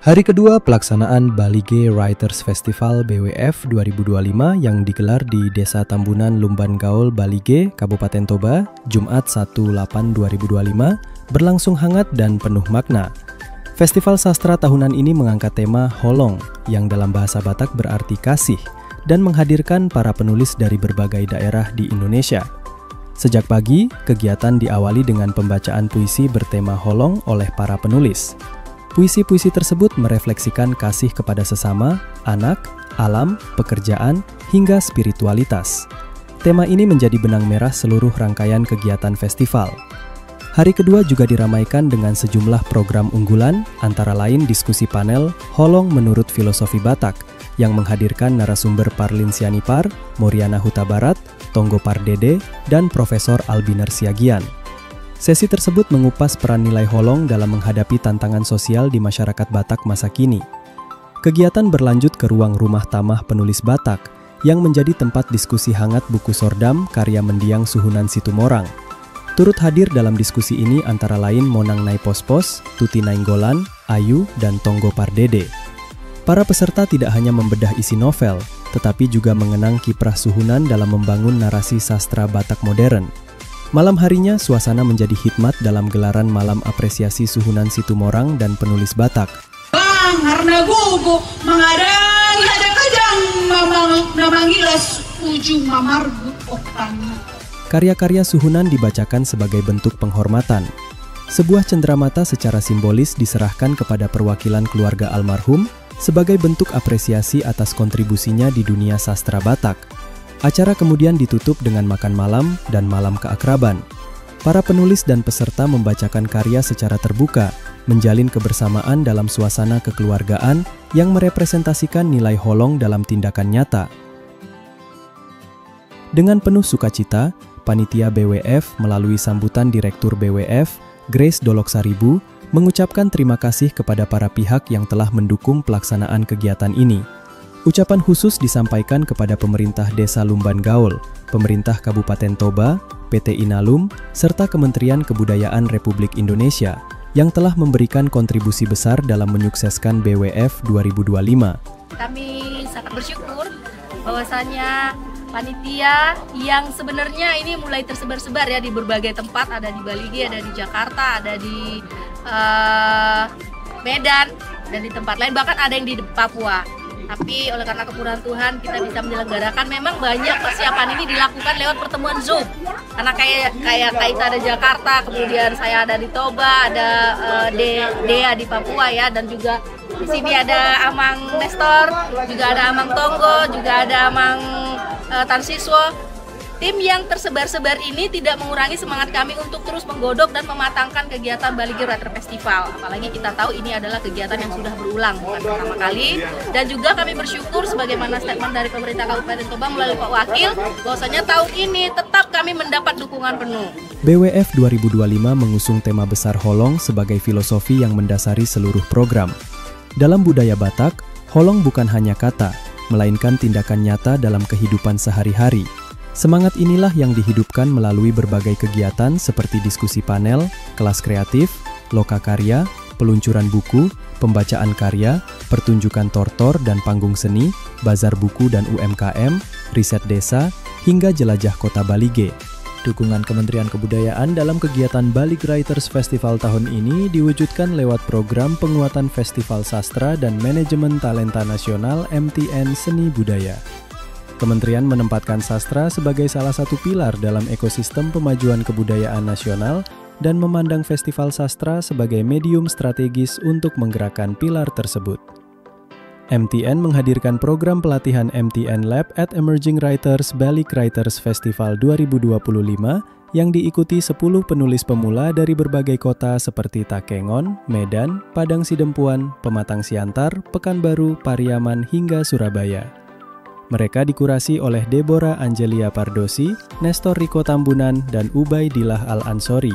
Hari kedua pelaksanaan Balige Writers Festival BWF 2025 yang digelar di Desa Tambunan Lumban Gaul, Balige, Kabupaten Toba, Jumat 1/8/2025, berlangsung hangat dan penuh makna. Festival sastra tahunan ini mengangkat tema Holong, yang dalam bahasa Batak berarti kasih, dan menghadirkan para penulis dari berbagai daerah di Indonesia. Sejak pagi, kegiatan diawali dengan pembacaan puisi bertema Holong oleh para penulis. Puisi-puisi tersebut merefleksikan kasih kepada sesama, anak, alam, pekerjaan, hingga spiritualitas. Tema ini menjadi benang merah seluruh rangkaian kegiatan festival. Hari kedua juga diramaikan dengan sejumlah program unggulan, antara lain diskusi panel Holong menurut Filosofi Batak, yang menghadirkan narasumber Parlin Sianipar, Moriana Huta Barat, Tonggo Pardede, dan Profesor Albiner Siagian. Sesi tersebut mengupas peran nilai Holong dalam menghadapi tantangan sosial di masyarakat Batak masa kini. Kegiatan berlanjut ke ruang rumah tamah penulis Batak, yang menjadi tempat diskusi hangat buku Sordam karya Mendiang Suhunan Situmorang. Turut hadir dalam diskusi ini antara lain Monang Naipospos, Tuti Nainggolan, Ayu, dan Tonggo Pardede. Para peserta tidak hanya membedah isi novel, tetapi juga mengenang kiprah Suhunan dalam membangun narasi sastra Batak modern. Malam harinya, suasana menjadi hikmat dalam gelaran Malam Apresiasi Suhunan Situmorang dan penulis Batak. Bang, karena gugu, mengadang, ada kajang, namangilas, ujung mamargut oktan. Karya-karya Suhunan dibacakan sebagai bentuk penghormatan. Sebuah cenderamata secara simbolis diserahkan kepada perwakilan keluarga almarhum sebagai bentuk apresiasi atas kontribusinya di dunia sastra Batak. Acara kemudian ditutup dengan makan malam dan malam keakraban. Para penulis dan peserta membacakan karya secara terbuka, menjalin kebersamaan dalam suasana kekeluargaan yang merepresentasikan nilai Holong dalam tindakan nyata. Dengan penuh sukacita, Panitia BWF melalui sambutan Direktur BWF, Grace Doloksaribu, mengucapkan terima kasih kepada para pihak yang telah mendukung pelaksanaan kegiatan ini. Ucapan khusus disampaikan kepada pemerintah Desa Lumban Gaul, pemerintah Kabupaten Toba, PT Inalum, serta Kementerian Kebudayaan Republik Indonesia yang telah memberikan kontribusi besar dalam menyukseskan BWF 2025. Kami sangat bersyukur bahwasanya panitia yang sebenarnya ini mulai tersebar-sebar ya di berbagai tempat, ada di Balige, ada di Jakarta, ada di Medan, dan di tempat lain, bahkan ada yang di Papua. Tapi oleh karena kemurahan Tuhan kita bisa menyelenggarakan. Memang banyak persiapan ini dilakukan lewat pertemuan Zoom. Karena kayak kita ada Jakarta, kemudian saya ada di Toba, ada Dea di Papua ya, dan juga di sini ada Amang Nestor, juga ada Amang Tonggo, juga ada Amang Tansiswo. Tim yang tersebar-sebar ini tidak mengurangi semangat kami untuk terus menggodok dan mematangkan kegiatan Balige Writers Festival. Apalagi kita tahu ini adalah kegiatan yang sudah berulang, bukan pertama kali. Dan juga kami bersyukur sebagaimana statement dari pemerintah Kabupaten Toba melalui Pak Wakil, bahwasanya tahun ini tetap kami mendapat dukungan penuh. BWF 2025 mengusung tema besar Holong sebagai filosofi yang mendasari seluruh program. Dalam budaya Batak, Holong bukan hanya kata, melainkan tindakan nyata dalam kehidupan sehari-hari. Semangat inilah yang dihidupkan melalui berbagai kegiatan seperti diskusi panel, kelas kreatif, loka karya, peluncuran buku, pembacaan karya, pertunjukan tortor dan panggung seni, bazar buku dan UMKM, riset desa, hingga jelajah kota Balige. Dukungan Kementerian Kebudayaan dalam kegiatan Balige Writers Festival tahun ini diwujudkan lewat program penguatan Festival Sastra dan Manajemen Talenta Nasional MTN Seni Budaya. Kementerian menempatkan sastra sebagai salah satu pilar dalam ekosistem pemajuan kebudayaan nasional dan memandang festival sastra sebagai medium strategis untuk menggerakkan pilar tersebut. MTN menghadirkan program pelatihan MTN Lab at Emerging Writers Balige Writers Festival 2025 yang diikuti 10 penulis pemula dari berbagai kota seperti Takengon, Medan, Padang Sidempuan, Pematang Siantar, Pekanbaru, Pariaman, hingga Surabaya. Mereka dikurasi oleh Deborah Angelia Pardosi, Nestor Riko Tambunan, dan Ubaidillah Al-Ansori.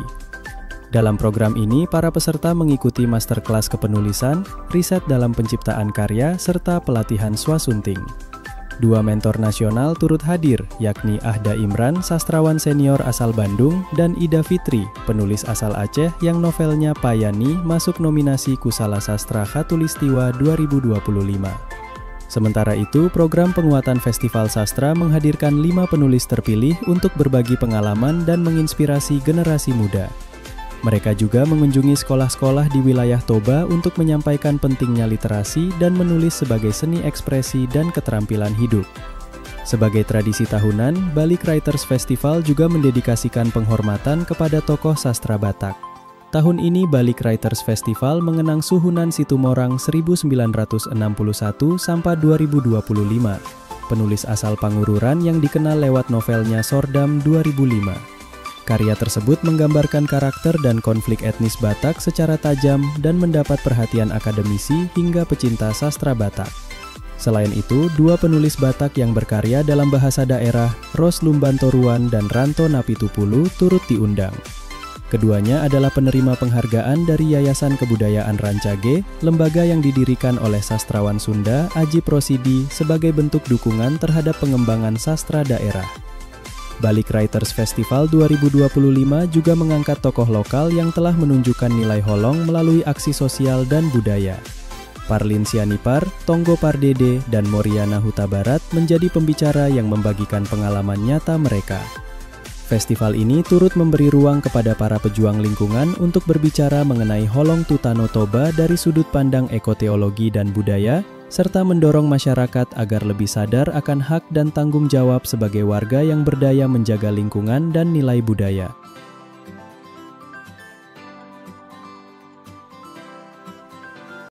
Dalam program ini, para peserta mengikuti masterclass kepenulisan, riset dalam penciptaan karya, serta pelatihan swasunting. Dua mentor nasional turut hadir, yakni Ahda Imran, sastrawan senior asal Bandung, dan Ida Fitri, penulis asal Aceh yang novelnya Payani masuk nominasi Kusala Sastra Khatulistiwa 2025. Sementara itu, program penguatan Festival Sastra menghadirkan 5 penulis terpilih untuk berbagi pengalaman dan menginspirasi generasi muda. Mereka juga mengunjungi sekolah-sekolah di wilayah Toba untuk menyampaikan pentingnya literasi dan menulis sebagai seni ekspresi dan keterampilan hidup. Sebagai tradisi tahunan, Balik Writers Festival juga mendedikasikan penghormatan kepada tokoh sastra Batak. Tahun ini Balik Writers Festival mengenang Suhunan Situmorang 1961 sampai 2025, penulis asal Pangururan yang dikenal lewat novelnya Sordam 2005. Karya tersebut menggambarkan karakter dan konflik etnis Batak secara tajam dan mendapat perhatian akademisi hingga pecinta sastra Batak. Selain itu, dua penulis Batak yang berkarya dalam bahasa daerah, Ros Lumbantoruan dan Ranto Napitupulu, turut diundang. Keduanya adalah penerima penghargaan dari Yayasan Kebudayaan Rancage, lembaga yang didirikan oleh sastrawan Sunda Aji Prosidi sebagai bentuk dukungan terhadap pengembangan sastra daerah. Balik Writers Festival 2025 juga mengangkat tokoh lokal yang telah menunjukkan nilai holong melalui aksi sosial dan budaya. Parlin Sianipar, Tonggo Pardede, dan Moriana Huta Barat menjadi pembicara yang membagikan pengalaman nyata mereka. Festival ini turut memberi ruang kepada para pejuang lingkungan untuk berbicara mengenai Holong Tutano Toba dari sudut pandang ekoteologi dan budaya, serta mendorong masyarakat agar lebih sadar akan hak dan tanggung jawab sebagai warga yang berdaya menjaga lingkungan dan nilai budaya.